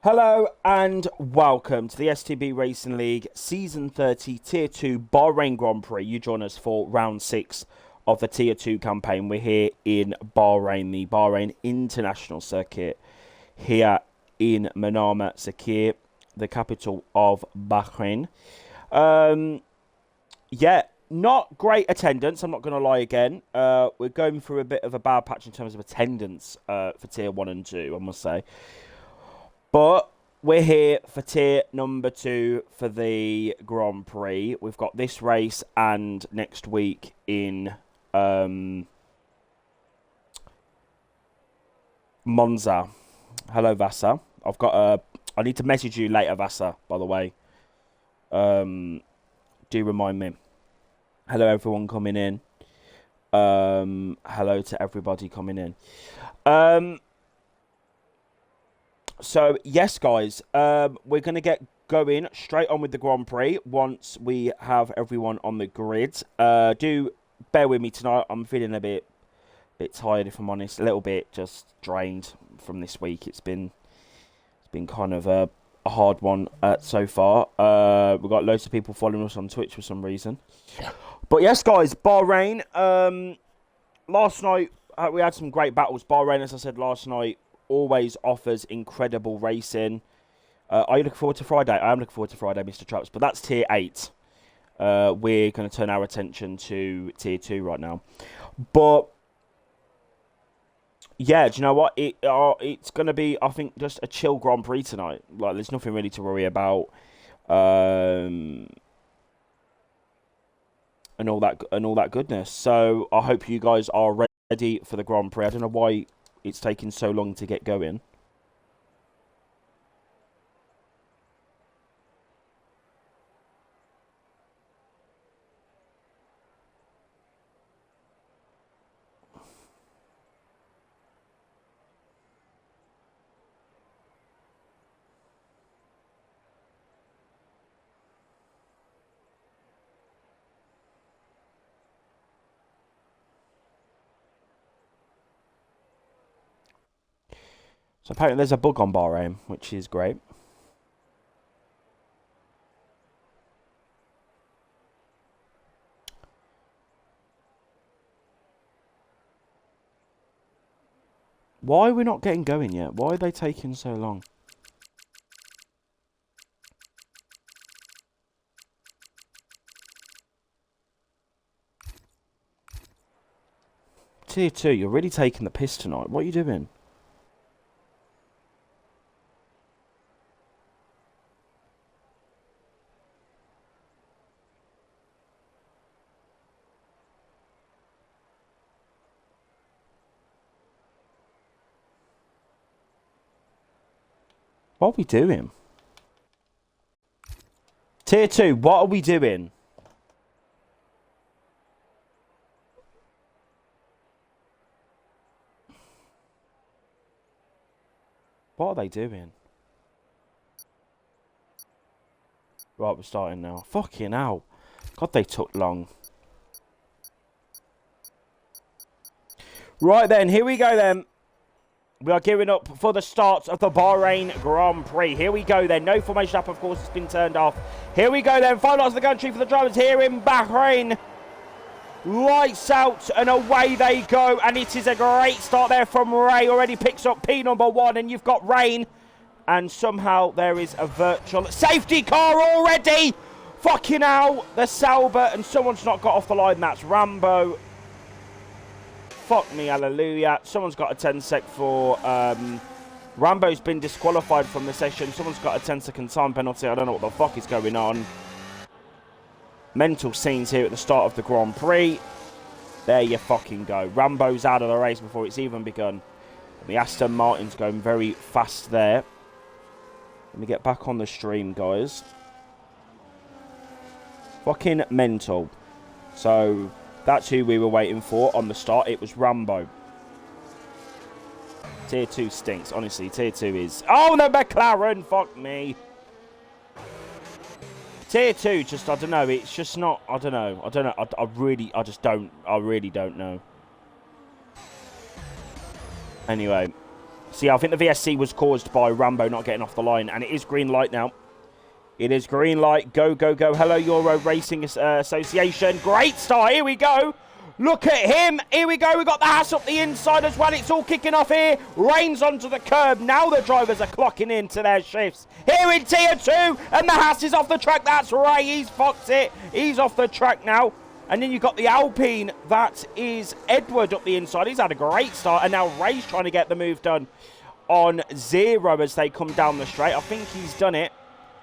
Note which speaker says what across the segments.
Speaker 1: Hello and welcome to the STB Racing League Season 30 Tier 2 Bahrain Grand Prix. You join us for round 6 of the Tier 2 campaign. We're here in Bahrain, the Bahrain International Circuit, here in Manama Sakir, the capital of Bahrain. Yeah, not great attendance, I'm not going to lie again. We're going through a bit of a bad patch in terms of attendance for Tier 1 and 2, I must say. But we're here for tier number 2 for the Grand Prix. We've got this race and next week in Monza. Hello, Vasa. I need to message you later, Vasa, by the way. Do remind me. Hello, everyone coming in. Hello to everybody coming in. So, yes, guys, we're going to get going straight on with the Grand Prix once we have everyone on the grid. Do bear with me tonight. I'm feeling a bit tired, if I'm honest. A little bit just drained from this week. It's been kind of a hard one so far. We've got loads of people following us on Twitch for some reason. But, yes, guys, Bahrain. Last night, we had some great battles. Bahrain, as I said last night, always offers incredible racing. Are you looking forward to Friday? I am looking forward to Friday, Mr. Traps, but that's Tier 8. We're going to turn our attention to Tier 2 right now. But, yeah, do you know what? It's going to be, I think, just a chill Grand Prix tonight. Like, there's nothing really to worry about. And all that goodness. So, I hope you guys are ready for the Grand Prix. I don't know why it's taking so long to get going. So apparently there's a bug on Bahrain, which is great. Why are we not getting going yet? Why are they taking so long? Tier 2, you're really taking the piss tonight. What are you doing? What are we doing? Tier 2, what are we doing? What are they doing? Right, we're starting now. Fucking hell. God, they took long. Right then, here we go then. We are gearing up for the start of the Bahrain Grand Prix. Here we go then. No formation up, of course, has been turned off. Here we go then. Final of the country for the drivers here in Bahrain. Lights out and away they go. And it is a great start there from Ray. Already picks up P number 1 and you've got Rain. And somehow there is a virtual safety car already. Fucking hell. The Sauber and someone's not got off the line. That's Rambo. Fuck me, hallelujah. Someone's got a 10-sec for... Rambo's been disqualified from the session. Someone's got a 10-second time penalty. I don't know what the fuck is going on. Mental scenes here at the start of the Grand Prix. There you fucking go. Rambo's out of the race before it's even begun. The Aston Martin's going very fast there. Let me get back on the stream, guys. Fucking mental. So... that's who we were waiting for on the start. It was Rambo. Tier 2 stinks. Honestly, Tier 2 is... oh, no, McLaren! Fuck me. Tier 2, just, I don't know. It's just not... I don't know. I really don't know. Anyway. See, I think the VSC was caused by Rambo not getting off the line, and it is green light now. It is green light. Go, go, go. Hello, Euro Racing Association. Great start. Here we go. Look at him. Here we go. We got the Haas up the inside as well. It's all kicking off here. Rains onto the curb. Now the drivers are clocking into their shifts. Here in Tier 2. And the Haas is off the track. That's right. He's fucked it. He's off the track now. And then you've got the Alpine. That is Edward up the inside. He's had a great start. And now Ray's trying to get the move done on 0 as they come down the straight. I think he's done it.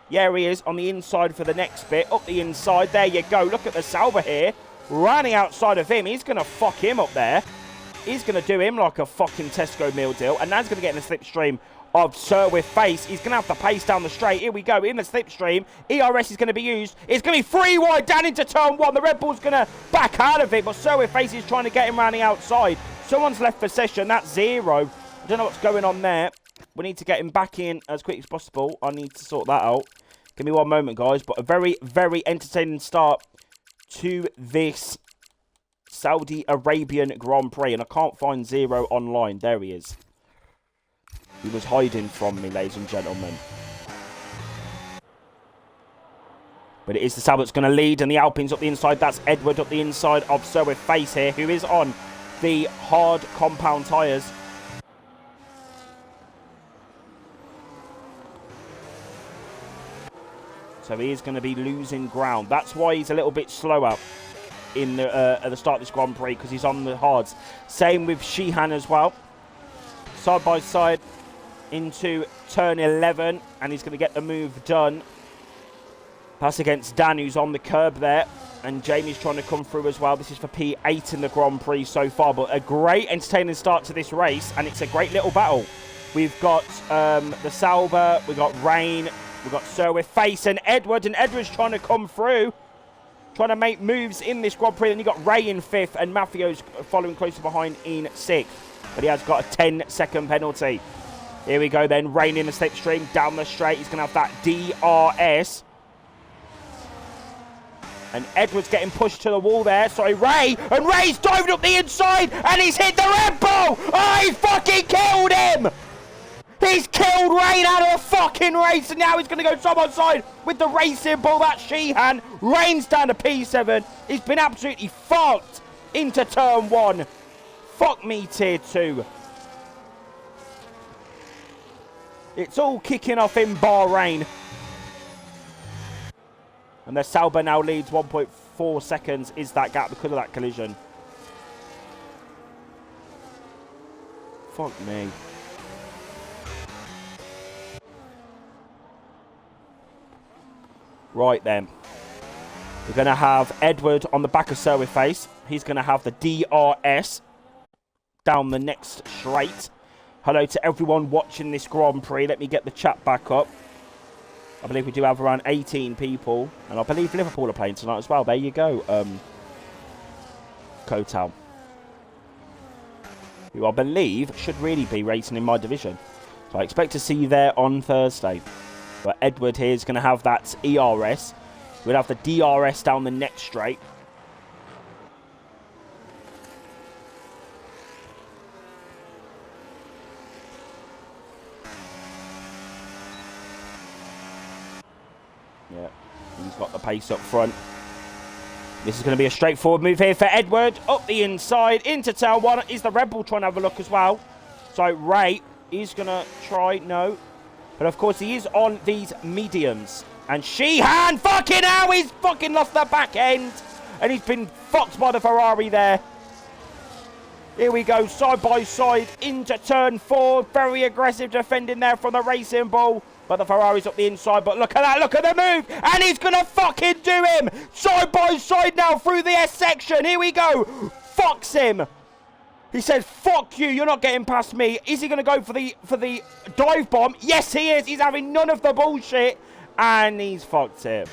Speaker 1: Yeah, he is on the inside for the next bit. Up the inside. There you go. Look at the Sauber here. Running outside of him. He's going to fuck him up there. He's going to do him like a fucking Tesco meal deal. And now he's going to get in the slipstream of Sir with Face. He's going to have to pace down the straight. Here we go. In the slipstream. ERS is going to be used. It's going to be 3 wide down into turn 1. The Red Bull's going to back out of it. But Sir with Face is trying to get him around the outside. Someone's left for session. That's 0. I don't know what's going on there. We need to get him back in as quick as possible. I need to sort that out. Give me one moment, guys. But a very, very entertaining start to this Saudi Arabian Grand Prix. And I can't find 0 online. There he is. He was hiding from me, ladies and gentlemen. But it is the Sauber that's going to lead. And the Alpines up the inside. That's Edward up the inside of Sir with Face here. Who is on the hard compound tyres. So he is going to be losing ground. That's why he's a little bit slower in the, at the start of this Grand Prix, because he's on the hards. Same with Sheehan as well. Side by side into turn 11, and he's going to get the move done. Pass against Dan, who's on the curb there, and Jamie's trying to come through as well. This is for P8 in the Grand Prix so far, but a great entertaining start to this race, and it's a great little battle. We've got the Sauber, we've got Rain, we've got Sir with Face and Edward's trying to come through, trying to make moves in this Grand Prix. Then you've got Ray in 5th and Maffio's following closer behind in 6th. But he has got a 10-second penalty. Here we go then, Rain in the slipstream, down the straight. He's going to have that DRS. And Edward's getting pushed to the wall there. Sorry, Ray. And Ray's diving up the inside and he's hit the Red Bull. Oh, he fucking killed him. He's killed Rain out of a fucking race, and now he's going to go side by side with the racing ball. That's Sheehan. Rain's down to P7. He's been absolutely fucked into turn 1. Fuck me, tier 2. It's all kicking off in Bahrain. And the Sauber now leads 1.4 seconds is that gap because of that collision. Fuck me. Right then, we're going to have Edward on the back of Sir with Face. He's going to have the DRS down the next straight. Hello to everyone watching this Grand Prix. Let me get the chat back up. I believe we do have around 18 people. And I believe Liverpool are playing tonight as well. There you go, Kotal. Who I believe should really be racing in my division. So I expect to see you there on Thursday. But Edward here is going to have that ERS. We'll have the DRS down the next straight. Yeah, he's got the pace up front. This is going to be a straightforward move here for Edward. Up the inside, into turn 1. Is the Red Bull trying to have a look as well? So Ray is going to try, no. But of course, he is on these mediums. And Sheehan, fucking hell, he's fucking lost the back end. And he's been fucked by the Ferrari there. Here we go, side by side into turn 4. Very aggressive defending there from the racing ball. But the Ferrari's up the inside. But look at that, look at the move. And he's going to fucking do him. Side by side now through the S section. Here we go. Fucks him. He said, fuck you, you're not getting past me. Is he going to go for the dive bomb? Yes, he is. He's having none of the bullshit. And he's fucked him.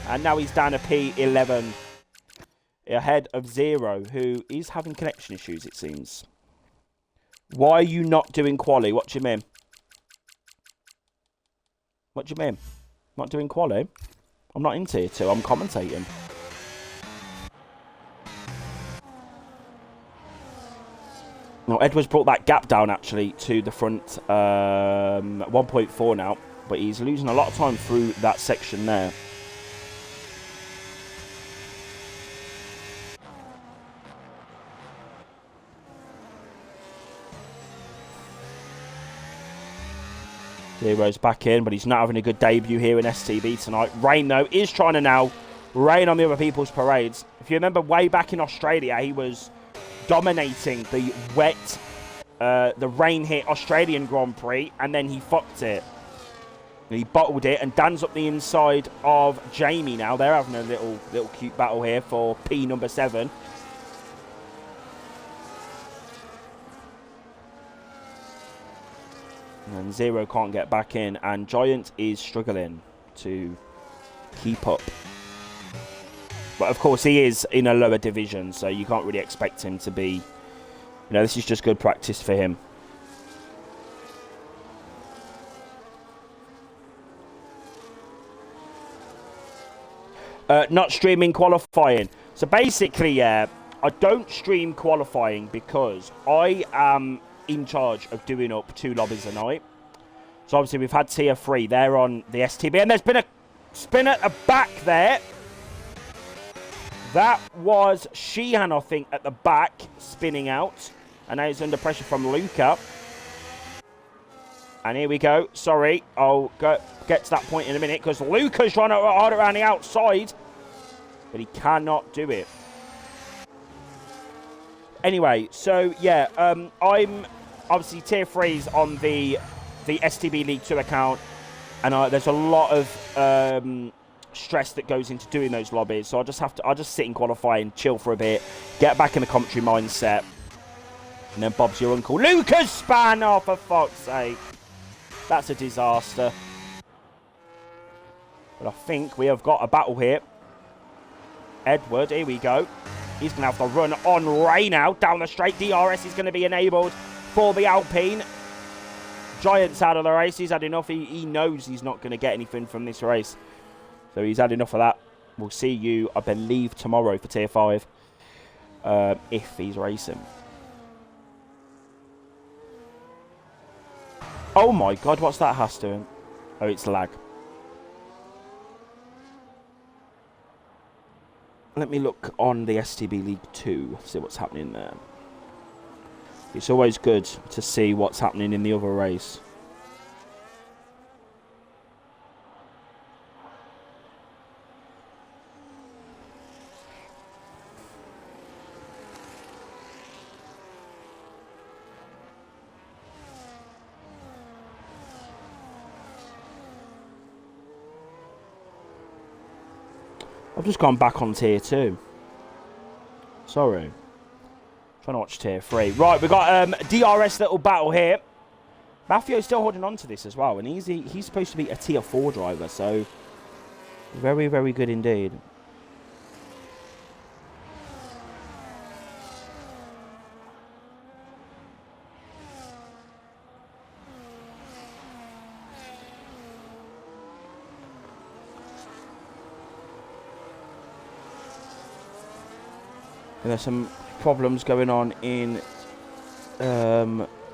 Speaker 1: And now he's down to P11. Ahead of 0, who is having connection issues, it seems. Why are you not doing quali? What do you mean? What do you mean? Not doing quali? I'm not in tier 2, I'm commentating. Now, Edwards brought that gap down, actually, to the front 1.4 now. But he's losing a lot of time through that section there. Zero's back in, but he's not having a good debut here in STB tonight. Rain, though, is trying to now rain on the other people's parades. If you remember way back in Australia, he was dominating the wet, the rain-hit Australian Grand Prix, and then he fucked it. He bottled it, and Dan's up the inside of Jamie now. They're having a little cute battle here for P number 7. And Zero can't get back in, and Giant is struggling to keep up. But of course, he is in a lower division, so you can't really expect him to be... this is just good practice for him. Not streaming qualifying. So basically, yeah, I don't stream qualifying because I am in charge of doing up 2 lobbies a night. So obviously we've had tier 3. They're on the STB, and there's been a spin at the back there. That was Sheehan, I think, at the back, spinning out. And now he's under pressure from Luca. And here we go. Sorry, I'll get to that point in a minute, because Luca's trying to hard around the outside. But he cannot do it. Anyway, so, yeah, I'm obviously tier 3's on the STB League 2 account. And there's a lot of... stress that goes into doing those lobbies, so I'll just sit in qualifying, chill for a bit, get back in the commentary mindset, and then Bob's your uncle. Lucas span! Oh, for fuck's sake. That's a disaster. But I think we have got a battle here. Edward, here we go. He's going to have to run on Ray now, down the straight. DRS is going to be enabled for the Alpine. Giant's out of the race. He's had enough. He knows he's not going to get anything from this race. So he's had enough of that. We'll see you, I believe, tomorrow for Tier 5. If he's racing. Oh my god, what's that Haas doing? Oh, it's lag. Let me look on the STB League 2. See what's happening there. It's always good to see what's happening in the other race. I've just gone back on tier 2. Sorry. Trying to watch tier 3. Right, we've got DRS little battle here. Maffio's still holding on to this as well. And he's supposed to be a tier 4 driver. So, very, very good indeed. And there's some problems going on in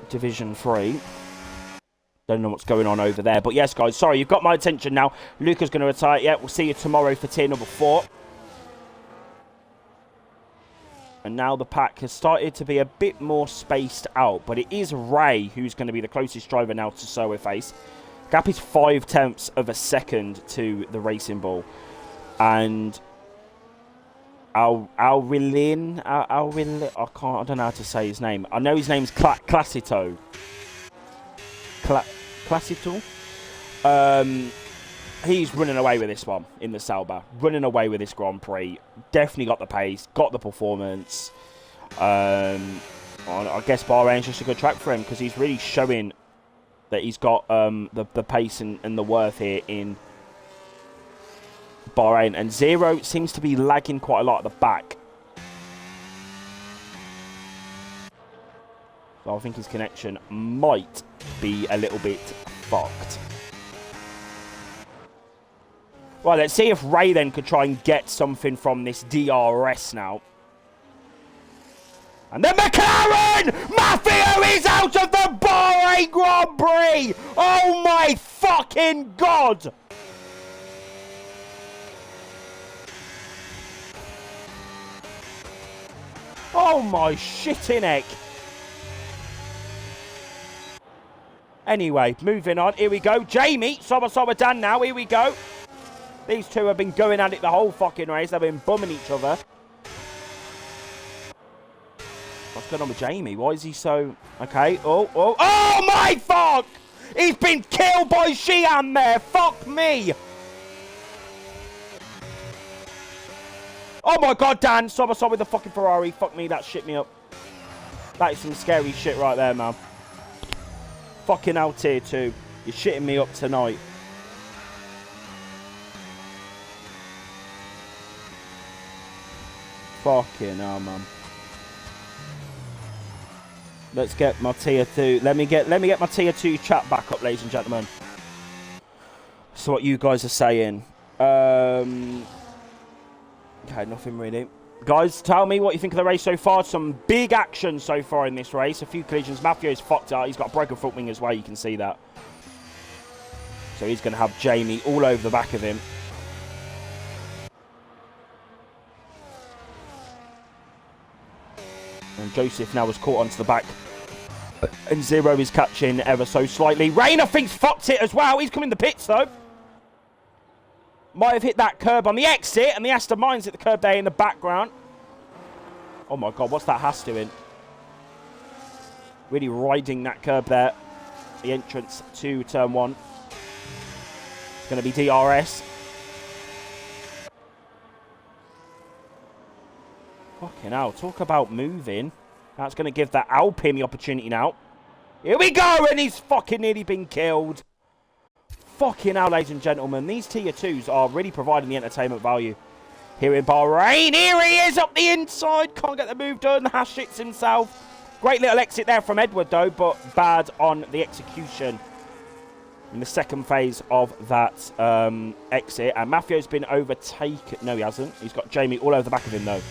Speaker 1: Division 3. Don't know what's going on over there. But yes, guys, sorry, you've got my attention now. Luca's going to retire. Yeah, we'll see you tomorrow for tier number 4. And now the pack has started to be a bit more spaced out. But it is Ray who's going to be the closest driver now to Soa Face. Gap is 0.5 of a second to the Racing Bull. And... I don't know how to say his name. I know his name's Classito. Classito? He's running away with this one in the Sauber. Running away with this Grand Prix. Definitely got the pace, got the performance. I guess Bahrain's just a good track for him because he's really showing that he's got the pace and the worth here in Bahrain, and Zero seems to be lagging quite a lot at the back. So I think his connection might be a little bit fucked. Right, let's see if Ray then could try and get something from this DRS now. And then McLaren! Mafia is out of the Bahrain Grand Prix! Oh my fucking god! Oh my shitting egg. Anyway, moving on. Here we go. Jamie, Soba Dan now. Here we go. These two have been going at it the whole fucking race. They've been bumming each other. What's going on with Jamie? Why is he so... Okay. Oh my fuck! He's been killed by Xi'an there. Fuck me. Oh my god, Dan. Soba with the fucking Ferrari. Fuck me, that shit me up. That is some scary shit right there, man. Fucking hell, tier 2. You're shitting me up tonight. Fucking hell, man. Let's get my tier 2. Let me get my tier 2 chat back up, ladies and gentlemen. So what you guys are saying. Okay, nothing really. Guys, tell me what you think of the race so far. Some big action so far in this race. A few collisions. Mafio's fucked up. He's got a broken front wing as well. You can see that. So he's going to have Jamie all over the back of him. And Joseph now was caught onto the back. And Zero is catching ever so slightly. Rain, I think's fucked it as well. He's coming in the pits, though. Might have hit that curb on the exit, and the Aston Martin's hit the curb there in the background. Oh my god, what's that Haas doing? Really riding that curb there. The entrance to turn 1. It's going to be DRS. Fucking hell, talk about moving. That's going to give that Alpine the opportunity now. Here we go, and he's fucking nearly been killed. Fucking hell, ladies and gentlemen. These tier 2s are really providing the entertainment value here in Bahrain. Here he is up the inside. Can't get the move done. Hash shits himself. Great little exit there from Edward, though, but bad on the execution in the second phase of that exit. And Mafio's been overtaken. No, he hasn't. He's got Jamie all over the back of him, though.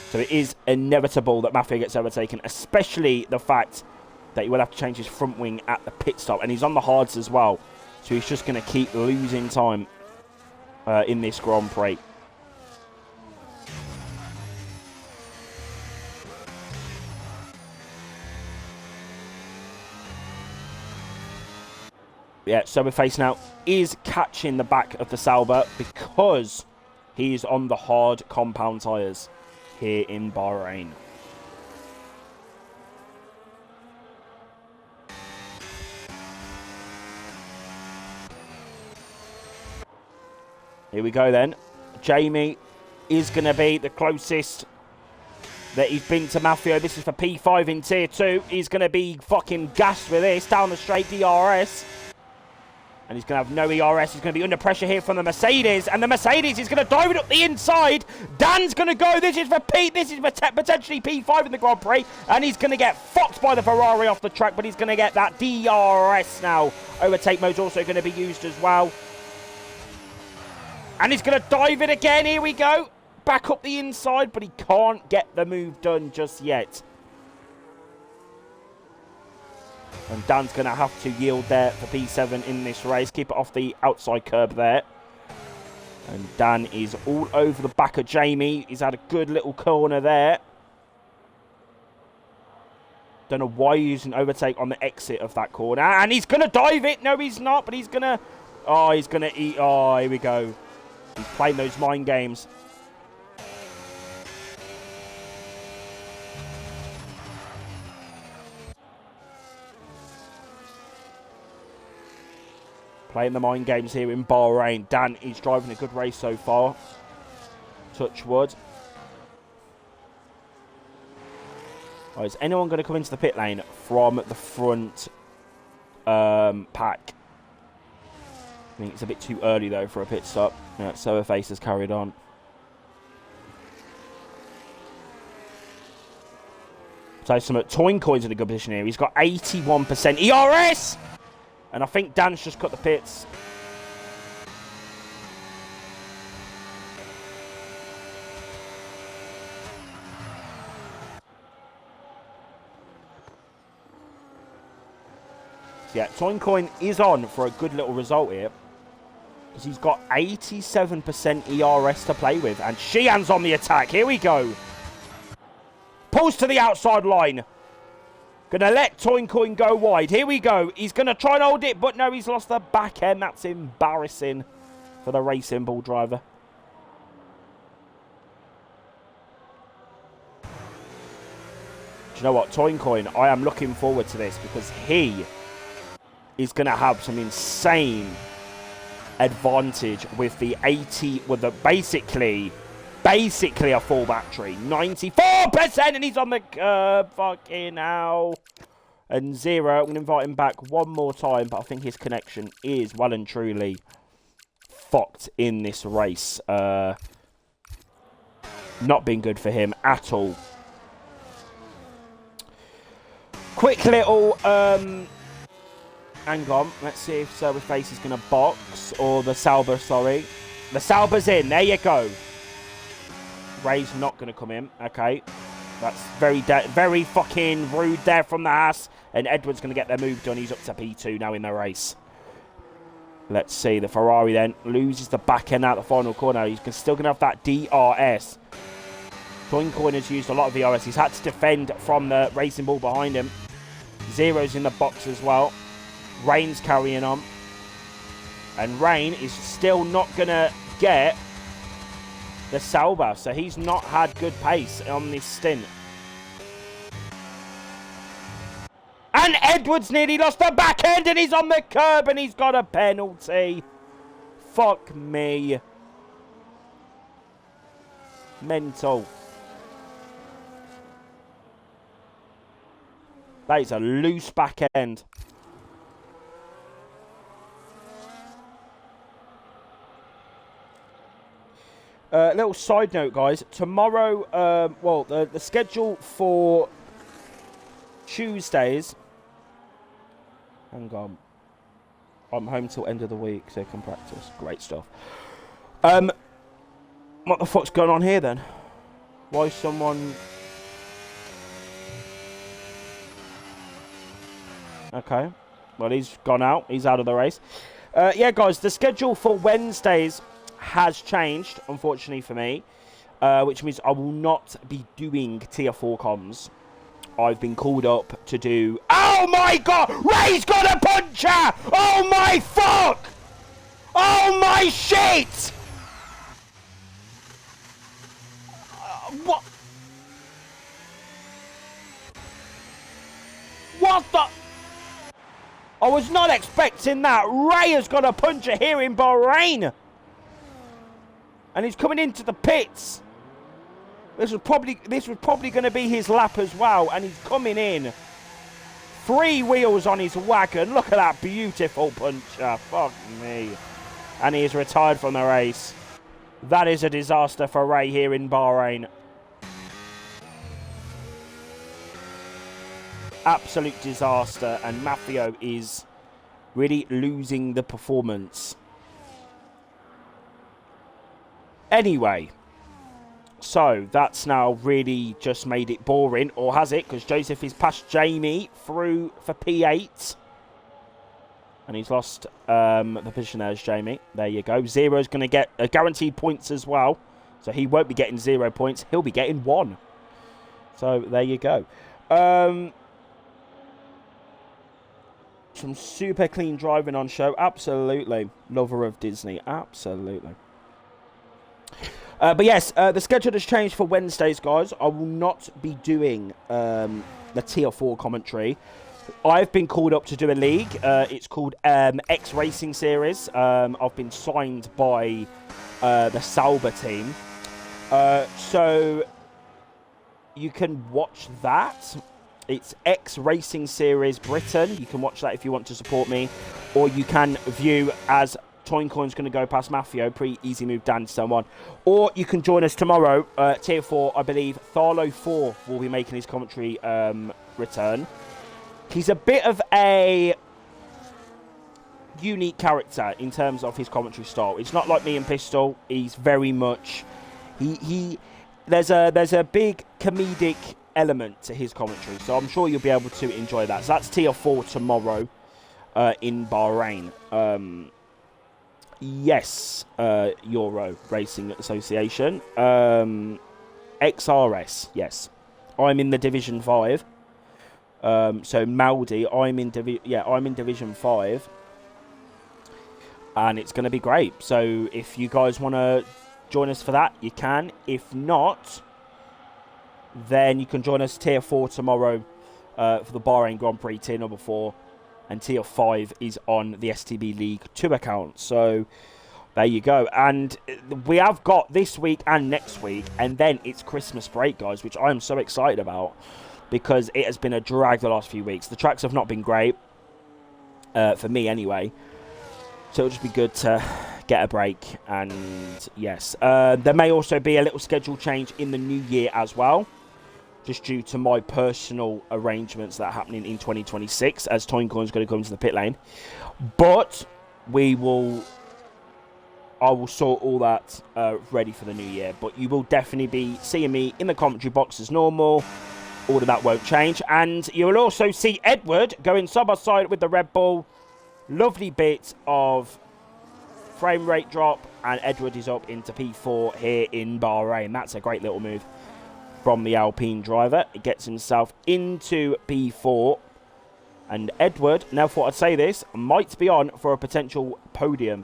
Speaker 1: So it is inevitable that Mafia gets overtaken, especially the fact that he will have to change his front wing at the pit stop. And he's on the hards as well. So he's just going to keep losing time in this Grand Prix. Yeah, Soberface now is catching the back of the Sauber because he's on the hard compound tyres here in Bahrain. Here we go then. Jamie is going to be the closest that he's been to Mafia. This is for P5 in tier 2. He's going to be fucking gassed with this. Down the straight DRS. And he's going to have no ERS. He's going to be under pressure here from the Mercedes. And the Mercedes is going to dive it up the inside. Dan's going to go. This is for Pete. This is for potentially P5 in the Grand Prix. And he's going to get fucked by the Ferrari off the track. But he's going to get that DRS now. Overtake mode's also going to be used as well. And he's going to dive it again. Here we go. Back up the inside. But he can't get the move done just yet. And Dan's going to have to yield there for P7 in this race. Keep it off the outside curb there. And Dan is all over the back of Jamie. He's had a good little corner there. Don't know why he's using overtake on the exit of that corner. And he's going to dive it. No, he's not. But he's going to... Oh, he's going to eat... Oh, here we go. He's playing those mind games. Playing the mind games here in Bahrain. Dan is driving a good race so far. Touch wood. Oh, is anyone going to come into the pit lane from the front pack? I think it's a bit too early, though, for a pit stop. Yeah, Soberface has carried on. So some Toyn Coin's in a good position here. He's got 81% ERS! And I think Dan's just cut the pits. So yeah, Toincoin is on for a good little result here. Because he's got 87% ERS to play with. And Sheehan's on the attack. Here we go. Pulls to the outside line. Gonna let Toincoin go wide. Here we go. He's gonna try and hold it, but no, he's lost the back end. That's embarrassing for the racing ball driver. Do you know what, Toincoin? I am looking forward to this because he is gonna have some insane advantage with the 80, with the basically a full battery. 94%, and he's on the curb. Fucking hell. And Zero, I'm going to invite him back one more time, but I think his connection is well and truly fucked in this race. Not been good for him at all. Quick little, hang on. Let's see if Silverface is going to box, or the Sauber, sorry. The Sauber's in. There you go. Ray's not going to come in. Okay. That's very fucking rude there from the Haas. And Edwards going to get their move done. He's up to P2 now in the race. Let's see. The Ferrari then loses the back end out the final corner. He's still going to have that DRS. Toincoin has used a lot of DRS. He's had to defend from the racing ball behind him. Zero's in the box as well. Rain's carrying on. And Rain is still not going to get the Sauber, so he's not had good pace on this stint. And Edwards nearly lost the back end, and he's on the curb, and he's got a penalty. Fuck me. Mental. That is a loose back end. Little side note, guys. Tomorrow, well, the schedule for Tuesdays. Hang on. I'm home till end of the week, so I can practice. Great stuff. What the fuck's going on here, then? Why is someone... Okay. Well, he's gone out. He's out of the race. Yeah, guys, the schedule for Wednesdays has changed, unfortunately for me, which means I will not be doing tier 4 comms. I've been called up to do... Oh my god! Ray's got a puncher! Oh my fuck! Oh my shit! What? What the... I was not expecting that. Ray has got a puncher here in Bahrain. And he's coming into the pits. This was probably going to be his lap as well. And he's coming in. 3 wheels on his wagon. Look at that beautiful puncher. Fuck me. And he is retired from the race. That is a disaster for Ray here in Bahrain. Absolute disaster. And Mafio is really losing the performance. Anyway, so that's now really just made it boring, or has it? Because Joseph is past Jamie through for P8. And he's lost the position there as Jamie. There you go. Zero's going to get guaranteed points as well. So he won't be getting 0 points. He'll be getting 1. So there you go. Some super clean driving on show. Absolutely. Lover of Disney. Absolutely. But yes, the schedule has changed for Wednesdays, guys. I will not be doing the tier 4 commentary. I've been called up to do a league. It's called X Racing Series. I've been signed by the Sauber team. So you can watch that. It's X Racing Series Britain. You can watch that if you want to support me. Or you can view as... Toincoin's going to go past Mafio, pretty easy move down, so on. Or you can join us tomorrow, tier 4, I believe. Tharlo 4 will be making his commentary return. He's a bit of a unique character in terms of his commentary style. It's not like me and Pistol. He's very much... There's a big comedic element to his commentary, so I'm sure you'll be able to enjoy that. So that's tier 4 tomorrow. in Bahrain. Yes, Euro Racing Association. XRS, yes. I'm in the Division 5. So Maldi, I'm in Division 5. And it's going to be great. So if you guys want to join us for that, you can. If not, then you can join us Tier 4 tomorrow for the Bahrain Grand Prix, Tier number 4. And Tier 5 is on the STB League 2 account. So there you go. And we have got this week and next week. And then it's Christmas break, guys, which I'm so excited about. Because it has been a drag the last few weeks. The tracks have not been great. For me, anyway. So it'll just be good to get a break. And yes. There may also be a little schedule change in the new year as well. Just due to my personal arrangements that are happening in 2026. As Toincoin's going to come to the pit lane. But I will sort all that ready for the new year. But you will definitely be seeing me in the commentary box as normal. All of that won't change. And you will also see Edward going side by side with the Red Bull. Lovely bit of frame rate drop. And Edward is up into P4 here in Bahrain. That's a great little move from the Alpine driver. He gets himself into P4. And Edward, now thought I'd say this, might be on for a potential podium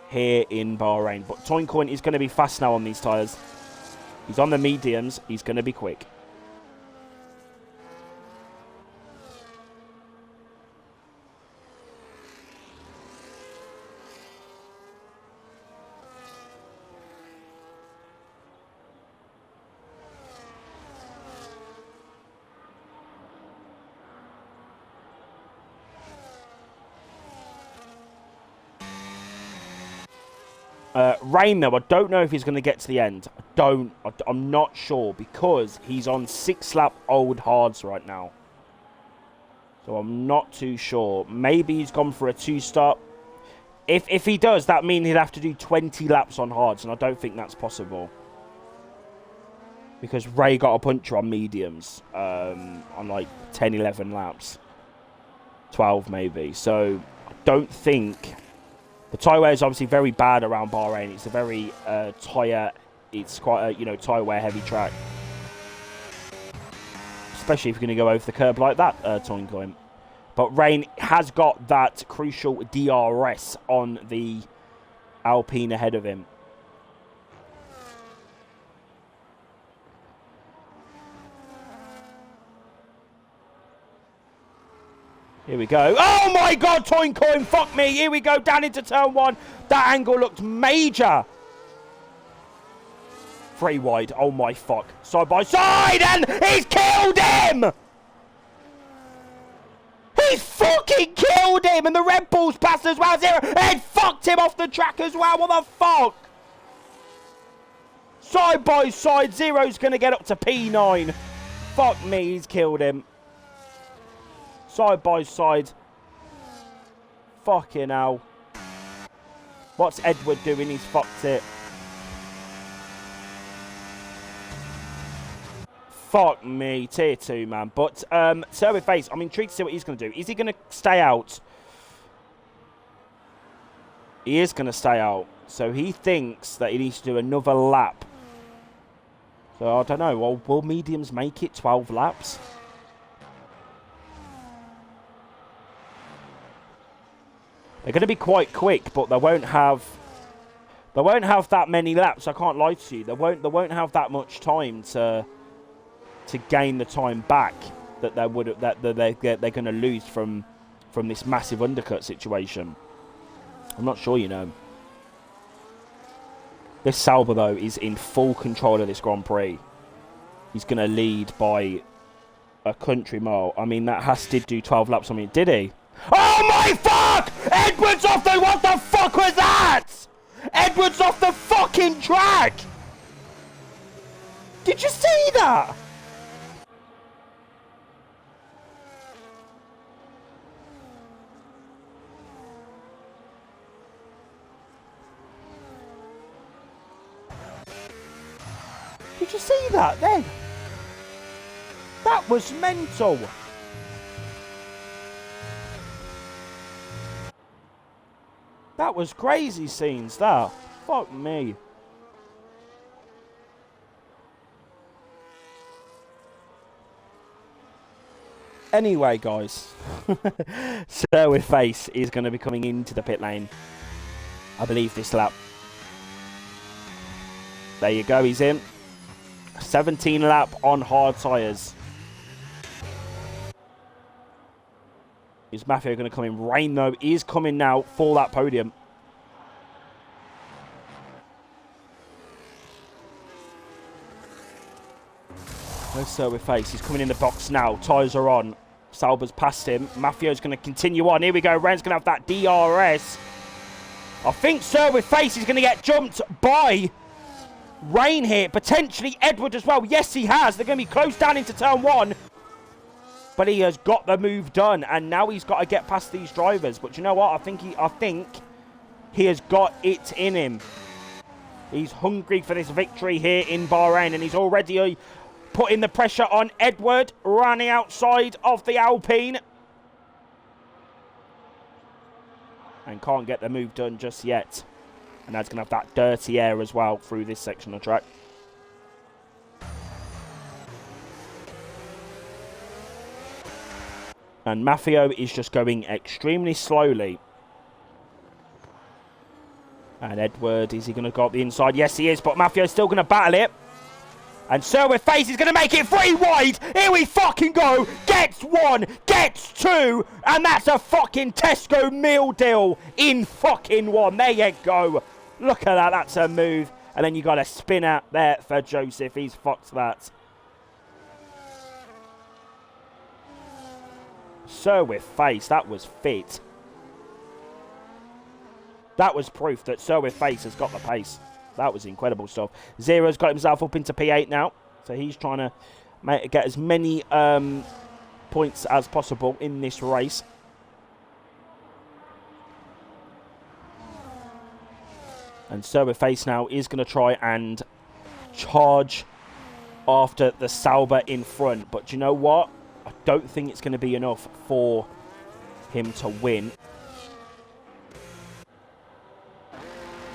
Speaker 1: here in Bahrain. But Toincoin is going to be fast now on these tyres. He's on the mediums. He's going to be quick. Rain, though, I don't know if he's going to get to the end. I'm not sure because he's on 6-lap old hards right now. So I'm not too sure. Maybe he's gone for a 2-stop. If he does, that means he'd have to do 20 laps on hards, and I don't think that's possible. Because Ray got a puncher on mediums on like 10, 11 laps. 12 maybe. So I don't think... The tyre wear is obviously very bad around Bahrain. It's a very it's quite a, tyre wear heavy track. Especially if you're going to go over the curb like that, Toincoin. But Rain has got that crucial DRS on the Alpine ahead of him. Here we go. Oh my God, Toincoin, fuck me. Here we go, down into turn 1. That angle looked major. 3 wide. Oh my fuck. Side by side, and he's killed him. He's fucking killed him, and the Red Bull's passed as well. Zero. It fucked him off the track as well. What the fuck? Side by side. Zero's going to get up to P9. Fuck me, he's killed him. Side by side. Fucking hell. What's Edward doing? He's fucked it. Fuck me. Tier 2, man. But, Survey Face, I'm intrigued to see what he's going to do. Is he going to stay out? He is going to stay out. So he thinks that he needs to do another lap. So, I don't know. Well, will mediums make it 12 laps? They're going to be quite quick, but they won't have that many laps. I can't lie to you. They won't have that much time to gain the time back that they're going to lose from this massive undercut situation. I'm not sure, This Sauber, though, is in full control of this Grand Prix. He's going to lead by a country mile. I mean, that Haas did do 12 laps on me. Did he? Oh my fuck! Edwards off the... What the fuck was that? Edwards off the fucking track! Did you see that? Did you see that then? That was mental. That was crazy scenes, that. Fuck me. Anyway, guys. Sir with Face is going to be coming into the pit lane, I believe, this lap. There you go, he's in. 17 lap on hard tyres. Is Mafia going to come in? Rain, though, is coming now for that podium. There's Sir with Face. He's coming in the box now. Tyres are on. Sauber's past him. Mafio's going to continue on. Here we go. Rain's going to have that DRS. I think Sir with Face is going to get jumped by Rain here. Potentially Edward as well. Yes, he has. They're going to be close down into turn 1. But he has got the move done, and now he's got to get past these drivers. But you know what? I think he has got it in him. He's hungry for this victory here in Bahrain, and he's already putting the pressure on Edward, running outside of the Alpine. And can't get the move done just yet. And that's going to have that dirty air as well through this section of track. And Mafio is just going extremely slowly. And Edward, is he going to go up the inside? Yes, he is, but Mafio's still going to battle it. And Sir with Face is going to make it 3 wide. Here we fucking go. Gets 1, gets 2. And that's a fucking Tesco meal deal in fucking 1. There you go. Look at that. That's a move. And then you got a spin out there for Joseph. He's fucked that. Sir with Face. That was fit. That was proof that Sir with Face has got the pace. That was incredible stuff. Zero's got himself up into P8 now. So he's trying to get as many points as possible in this race. And Sir with Face now is going to try and charge after the Sauber in front. But do you know what? I don't think it's going to be enough for him to win.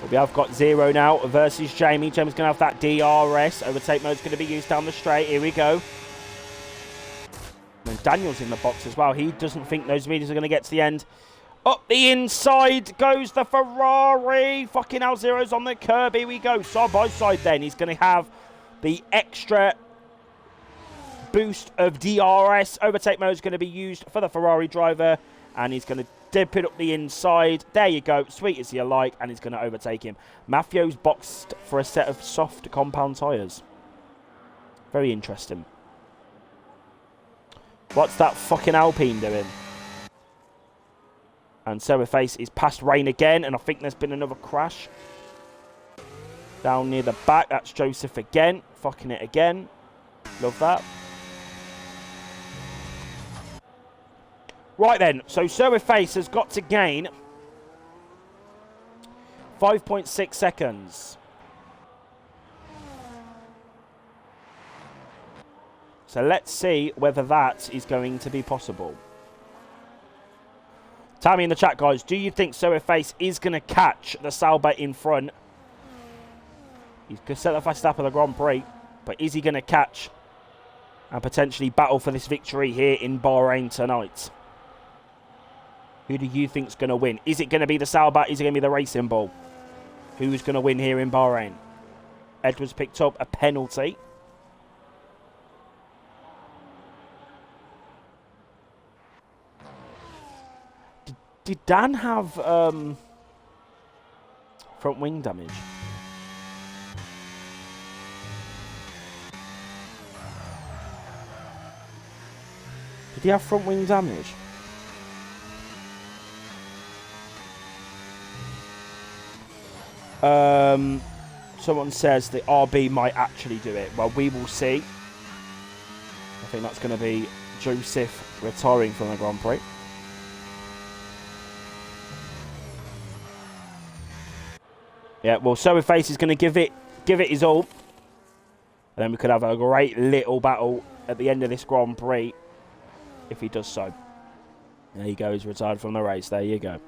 Speaker 1: But we have got Zero now versus Jamie. Jamie's going to have that DRS. Overtake mode's going to be used down the straight. Here we go. And Daniel's in the box as well. He doesn't think those mediums are going to get to the end. Up the inside goes the Ferrari. Fucking hell, Zero's on the curb. Here we go. Side by side then. He's going to have the extra boost of DRS. Overtake mode is going to be used for the Ferrari driver. And he's going to dip it up the inside. There you go. Sweet as you like. And he's going to overtake him. Mafio's boxed for a set of soft compound tyres. Very interesting. What's that fucking Alpine doing? And Sir with Face is past Rain again. And I think there's been another crash. Down near the back. That's Joseph again. Fucking it again. Love that. Right then, so Sir with Face has got to gain 5.6 seconds. So let's see whether that is going to be possible. Tell me in the chat, guys, do you think Sir with Face is going to catch the Sauber in front? He's going to set the fast lap of the Grand Prix, but is he going to catch and potentially battle for this victory here in Bahrain tonight? Who do you think's going to win? Is it going to be the Sauber? Is it going to be the Racing Bull? Who's going to win here in Bahrain? Edwards picked up a penalty. Did Dan have front wing damage? Did he have front wing damage? Someone says the RB might actually do it. Well, we will see. I think that's going to be Joseph retiring from the Grand Prix. Yeah, well, Sir with Face is going to give it his all. And then we could have a great little battle at the end of this Grand Prix if he does so. There you go, he's retired from the race. There you go.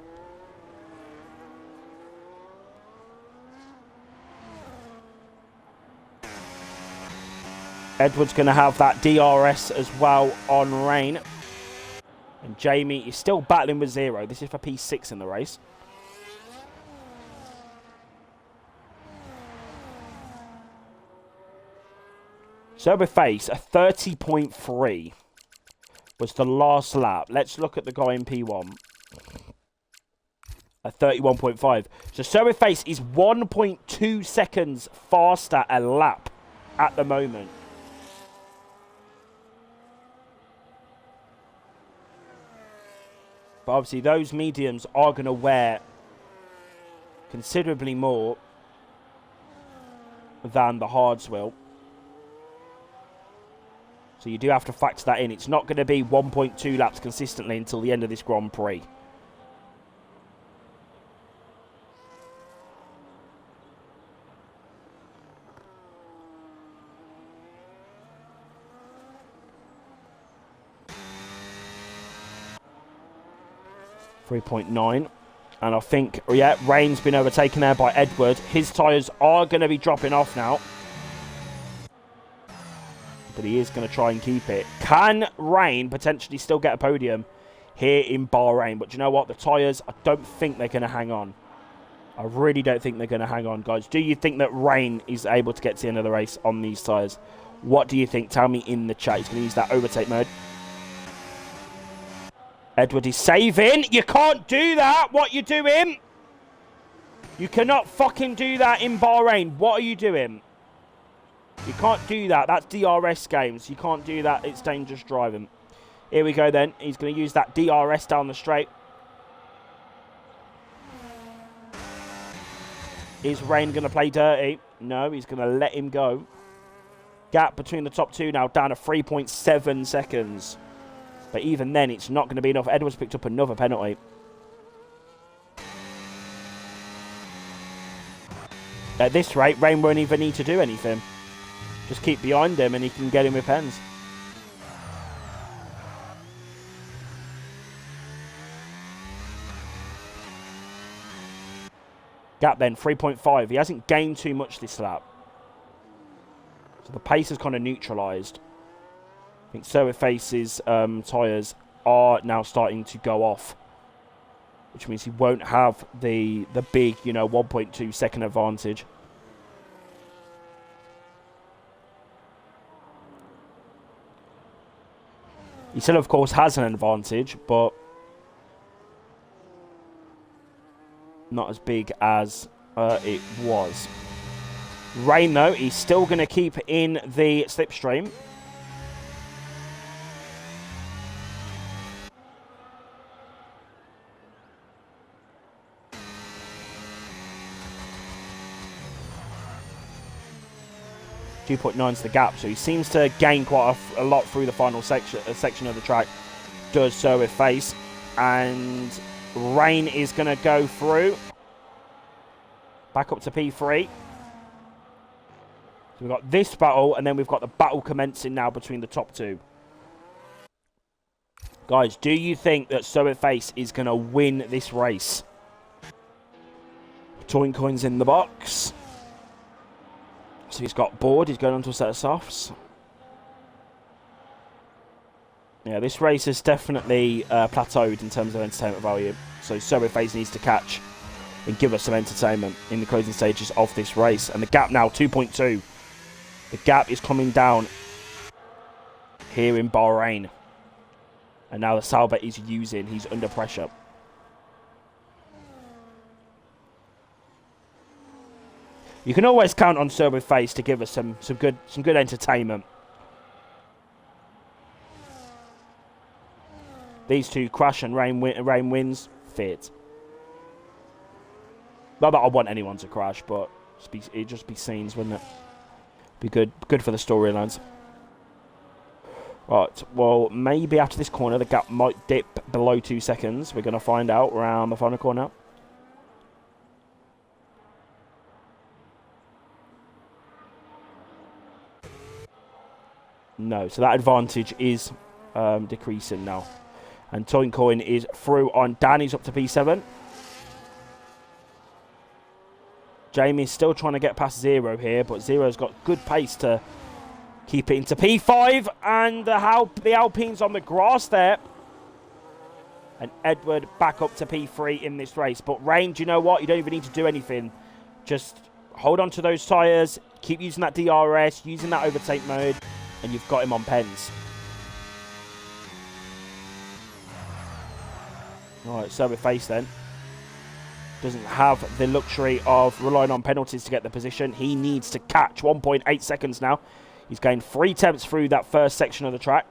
Speaker 1: Edward's going to have that DRS as well on Rain. And Jamie is still battling with 0. This is for P6 in the race. So with face, a 30.3 was the last lap. Let's look at the guy in P1. A 31.5. So Survey Face is 1.2 seconds faster a lap at the moment. But obviously those mediums are going to wear considerably more than the hards will. So you do have to factor that in. It's not going to be 1.2 laps consistently until the end of this Grand Prix. .9, and I think, yeah, Rain's been overtaken there by Edward. His tyres are going to be dropping off now, but he is going to try and keep it. Can Rain potentially still get a podium here in Bahrain? But you know what? The tyres, I don't think they're going to hang on. I really don't think they're going to hang on, guys. Do you think that Rain is able to get to the end of the race on these tyres? What do you think? Tell me in the chat. He's going to use that overtake mode. Edward is saving. You can't do that. What you doing? You cannot fucking do that in Bahrain. What are you doing? You can't do that. That's DRS games. You can't do that. It's dangerous driving. Here we go then. He's going to use that DRS down the straight. Is Rain going to play dirty? No, he's going to let him go. Gap between the top two now down to 3.7 seconds. But even then, it's not going to be enough. Edwards picked up another penalty. At this rate, Rain won't even need to do anything. Just keep behind him and he can get him with pens. Gap then, 3.5. He hasn't gained too much this lap. So the pace is kind of neutralised. I think Surface's tyres are now starting to go off, which means he won't have the big, 1.2 second advantage. He still, of course, has an advantage, but not as big as it was. Rain, though, he's still going to keep in the slipstream. .9 is the gap, so he seems to gain quite a lot through the final section of the track. Does so with Face, and Rain is going to go through. Back up to P3. So we've got this battle, and then we've got the battle commencing now between the top two. Guys, do you think that So Face is going to win this race? Toin coins in the box. So he's got bored. He's going on to a set of softs. Yeah, this race has definitely plateaued in terms of entertainment value. So Survey Phase needs to catch and give us some entertainment in the closing stages of this race. And the gap now, 2.2. The gap is coming down here in Bahrain. And now the Sauber is using. He's under pressure. You can always count on Survey Face to give us some good entertainment. These two crash and Rain wins. Fit. Not that I want anyone to crash, but it'd just be scenes, wouldn't it? Be good for the storylines. Right, well, maybe after this corner, the gap might dip below 2 seconds. We're going to find out around the final corner. No, so that advantage is decreasing now. And Toin Coin is through on Danny's up to P7. Jamie's still trying to get past Zero here, but Zero's got good pace to Keep it into P5, and the Alpine's on the grass there. And Edward back up to P3 in this race. But Rain, do you know what? You don't even need to do anything. Just hold on to those tyres, keep using that DRS, using that overtake mode, and you've got him on pens. Alright, so with Face then. Doesn't have the luxury of relying on penalties to get the position. He needs to catch 1.8 seconds now. He's gained 3 attempts through that first section of the track.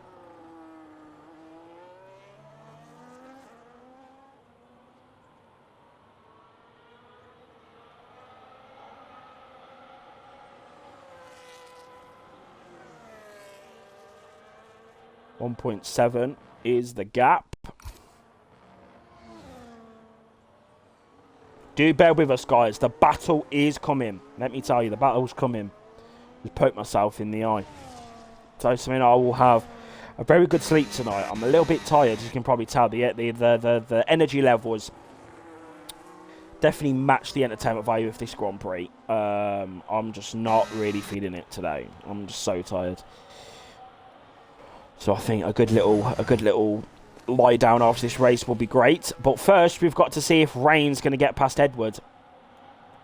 Speaker 1: .7 is the gap. Do bear with us, guys. The battle is coming. Let me tell you, the battle's coming. Just poke myself in the eye. So, I will have a very good sleep tonight. I'm a little bit tired, as you can probably tell. The energy levels definitely match the entertainment value of this Grand Prix. I'm just not really feeling it today. I'm just so tired. So I think a good little lie down after this race will be great. But first, we've got to see if Rain's going to get past Edward.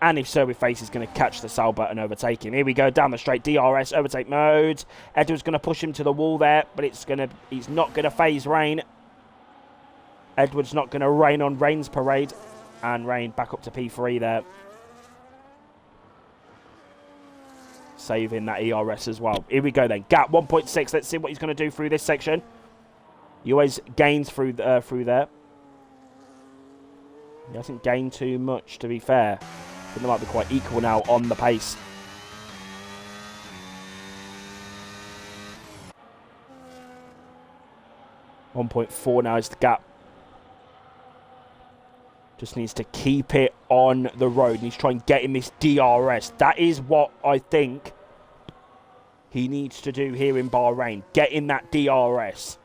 Speaker 1: And if so, with Face is going to catch the Sauber and overtake him. Here we go, down the straight, DRS, overtake mode. Edward's going to push him to the wall there, but he's not going to phase Rain. Edward's not going to rain on Rain's parade. And Rain back up to P3 there. Saving that ERS as well. Here we go then. Gap 1.6. Let's see what he's going to do through this section. He always gains through there. He hasn't gained too much, to be fair. I think they might be quite equal now on the pace. .4 now is the gap. Just needs to keep it on the road. Needs to try and get in this DRS. That is what I think he needs to do here in Bahrain. Get in that DRS.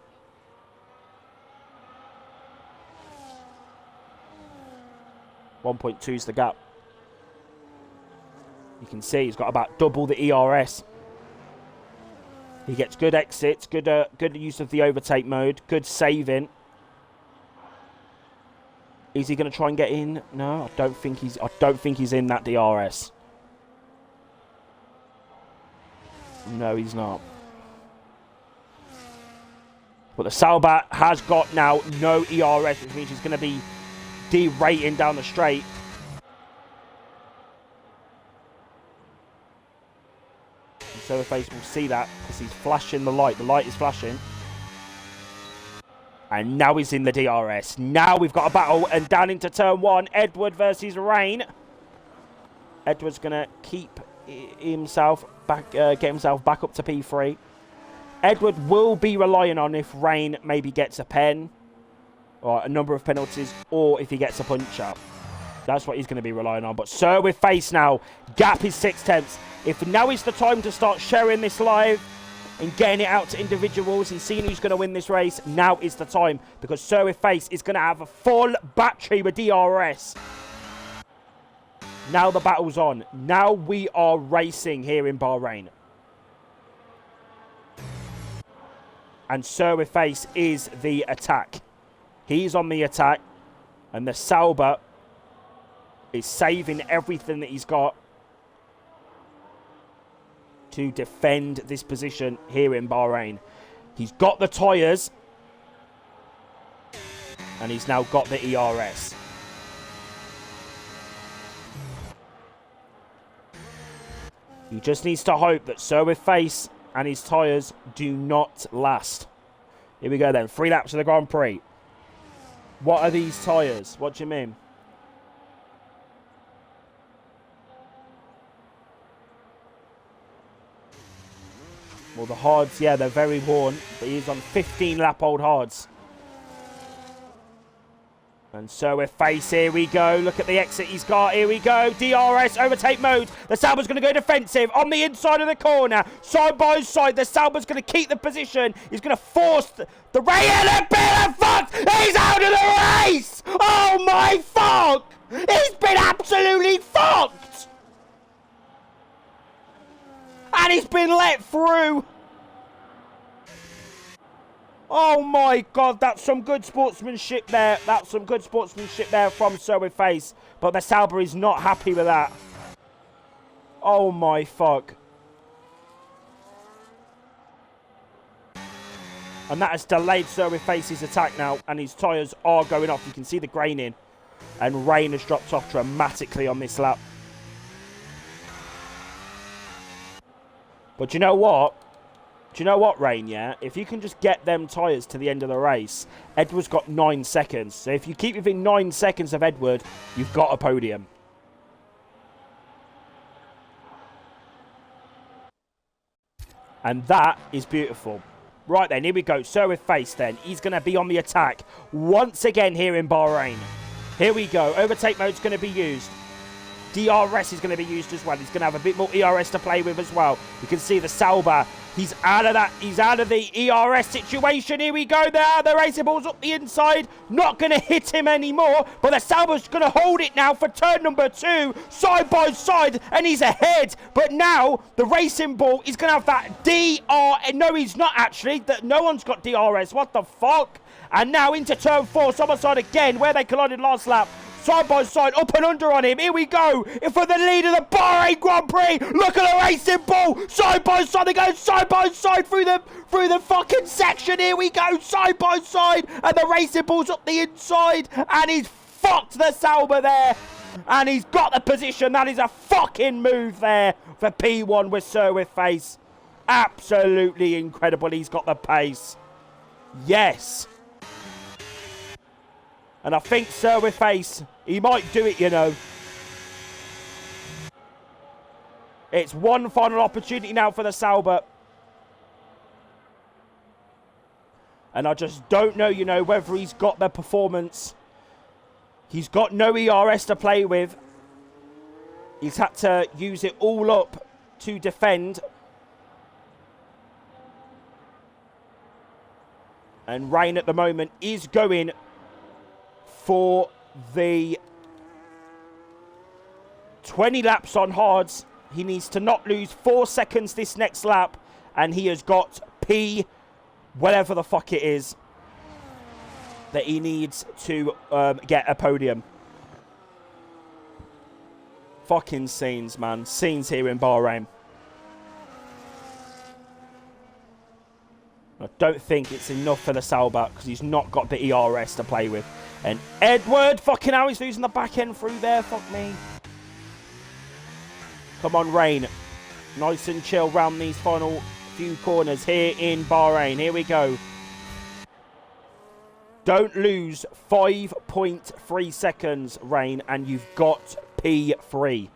Speaker 1: .2 is the gap. You can see he's got about double the ERS. He gets good exits, good use of the overtake mode, good saving. Is he going to try and get in? No, I don't think he's in that DRS. No, he's not. But the Sauber has got now no ERS, which means he's going to be derating down the straight. And so the Face will see that because he's flashing the light. The light is flashing. And now he's in the DRS. Now we've got a battle, and down into turn 1, Edward versus Rain. Edward's going to keep himself back, get himself back up to P3. Edward will be relying on if Rain maybe gets a pen, or a number of penalties, or if he gets a punch-up. That's what he's going to be relying on. But Sir with Face now, gap is 6 tenths. If now is the time to start sharing this live and getting it out to individuals and seeing who's going to win this race, now is the time. Because Sir with Face is going to have a full battery with DRS. Now the battle's on. Now we are racing here in Bahrain. And Sir with Face is the attack. He's on the attack. And the Sauber is saving everything that he's got to defend this position here in Bahrain. He's got the tyres. And he's now got the ERS. He just needs to hope that Sir with Face and his tyres do not last. Here we go then. 3 laps of the Grand Prix. What are these tyres? What do you mean? Well, the hards, yeah, they're very worn. But he's on 15-lap-old hards. And so with Face, here we go. Look at the exit he's got. Here we go. DRS, overtake mode. The Sauber's going to go defensive on the inside of the corner. Side by side, the Sauber's going to keep the position. He's going to force the race. And been fucked. He's out of the race. Oh, my fuck. He's been absolutely fucked. And he's been let through. Oh my God, that's some good sportsmanship there. That's some good sportsmanship there from Sir with Face. But the Sauber is not happy with that. Oh my fuck. And that has delayed Sir with Face's attack now. And his tyres are going off. You can see the graining. And rain has dropped off dramatically on this lap. But you know what? Do you know what, Rain, yeah? If you can just get them tyres to the end of the race, Edward's got 9 seconds. So if you keep within 9 seconds of Edward, you've got a podium. And that is beautiful. Right then, here we go. Sir with Face then. He's going to be on the attack once again here in Bahrain. Here we go. Overtake mode's going to be used. DRS is going to be used as well. He's going to have a bit more ERS to play with as well. You can see the Sauber. He's out of that. He's out of the ERS situation. Here we go. There, the racing ball's up the inside. Not going to hit him anymore. But the Sauber's going to hold it now for turn number 2. Side by side. And he's ahead. But now the racing ball is going to have that DRS. No, he's not actually. No one's got DRS. What the fuck? And now into turn 4. Side by side again. Where they collided last lap. Side by side, up and under on him. Here we go. For the lead of the Bahrain Grand Prix. Look at the racing ball. Side by side. They go side by side through the fucking section. Here we go. Side by side. And the racing ball's up the inside. And he's fucked the Sauber there. And he's got the position. That is a fucking move there for P1 with Sir with Face. Absolutely incredible. He's got the pace. Yes. And I think Sir with Face, he might do it, you know. It's one final opportunity now for the Sauber. And I just don't know, you know, whether he's got the performance. He's got no ERS to play with. He's had to use it all up to defend. And Rain at the moment is going for the 20 laps on hards. He needs to not lose 4 seconds this next lap. And he has got P, whatever the fuck it is, that he needs to get a podium. Fucking scenes, man. Scenes here in Bahrain. I don't think it's enough for the Sauber because he's not got the ERS to play with. And Edward, fucking hell, he's losing the back end through there. Fuck me. Come on, Rain. Nice and chill round these final few corners here in Bahrain. Here we go. Don't lose 5.3 seconds, Rain, and you've got P3.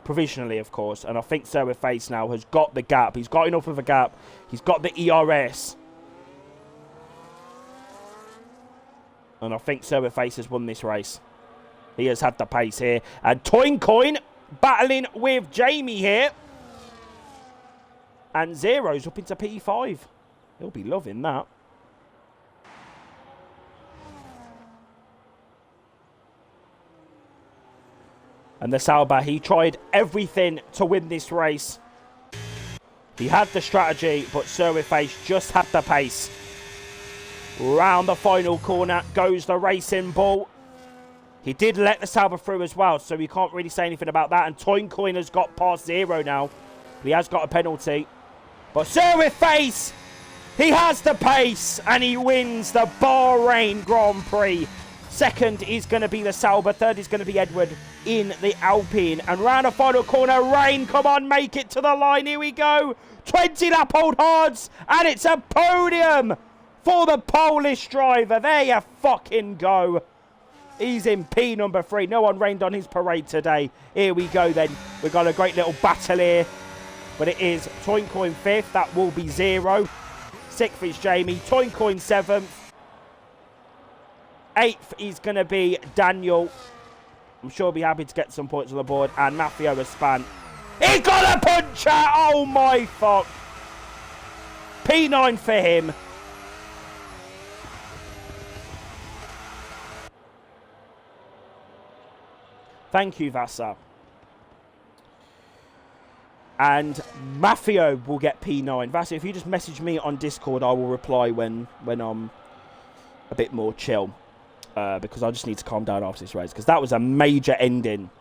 Speaker 1: Provisionally, of course. And I think Sir with Face now has got the gap. He's got enough of a gap. He's got the ERS. And I think Sir with Face has won this race. He has had the pace here. And Toincoin battling with Jamie here. And Zero's up into P5. He'll be loving that. And the Sauber, he tried everything to win this race. He had the strategy, but Sir with Face just had the pace. Round the final corner goes the racing ball. He did let the Sauber through as well, so we can't really say anything about that. And Toincoin has got past Zero now. He has got a penalty. But Sir with Face, he has the pace, and he wins the Bahrain Grand Prix. Second is going to be the Sauber. Third is going to be Edward in the Alpine. And round the final corner, Rain, come on, make it to the line. Here we go. 20 lap hold hards, and it's a podium for the Polish driver. There you fucking go. He's in P number 3. No one rained on his parade today. Here we go then. We've got a great little battle here. But it is Toincoin 5th. That will be Zero. 6th is Jamie. Toincoin 7th. 8th is going to be Daniel. I'm sure he'll be happy to get some points on the board. And Maffeo Espan. He got a puncher! Oh my fuck. P9 for him. Thank you, Vasa. And Mafio will get P9. Vassi, if you just message me on Discord, I will reply when I'm a bit more chill. Because I just need to calm down after this race. Because that was a major ending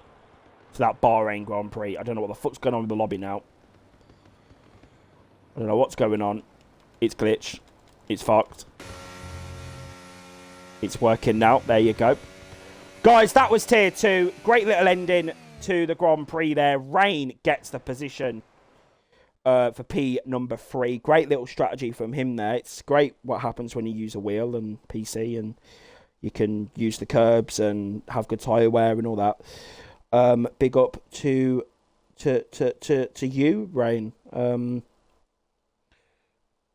Speaker 1: to that Bahrain Grand Prix. I don't know what the fuck's going on with the lobby now. I don't know what's going on. It's glitched. It's fucked. It's working now. There you go. Guys, that was Tier 2. Great little ending to the Grand Prix there. Rain gets the position for P number 3. Great little strategy from him there. It's great what happens when you use a wheel and PC and you can use the curbs and have good tyre wear and all that. Big up to you, Rain.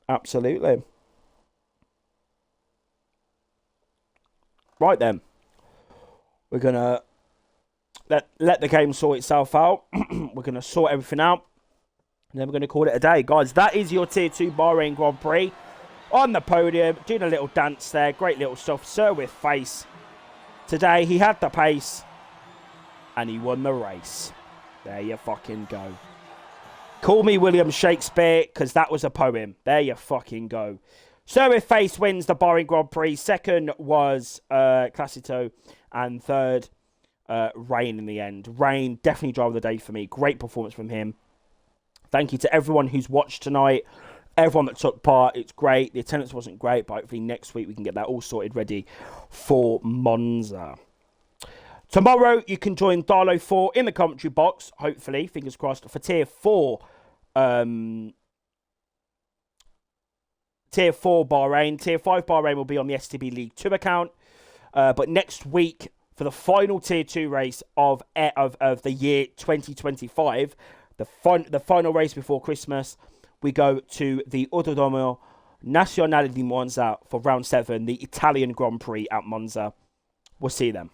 Speaker 1: Absolutely. Right then. We're going to let the game sort itself out. We're going to sort everything out. And then we're going to call it a day. Guys, that is your Tier 2 Bahrain Grand Prix. On the podium, doing a little dance there. Great little stuff. Sir with face. Today, he had the pace. And he won the race. There you fucking go. Call me William Shakespeare, because that was a poem. There you fucking go. Sir with face wins the Bahrain Grand Prix. Second was Classito. And third, Rain in the end. Rain definitely drove the day for me. Great performance from him. Thank you to everyone who's watched tonight. Everyone that took part. It's great. The attendance wasn't great, but hopefully next week we can get that all sorted ready for Monza. Tomorrow you can join Darlo 4 in the commentary box, hopefully, fingers crossed, for Tier 4. Tier 4 Bahrain. Tier 5 Bahrain will be on the STB League 2 account. But next week, for the final Tier 2 race of the year 2025, the final race before Christmas, we go to the Autodromo Nazionale di Monza for round 7, the Italian Grand Prix at Monza. We'll see you then.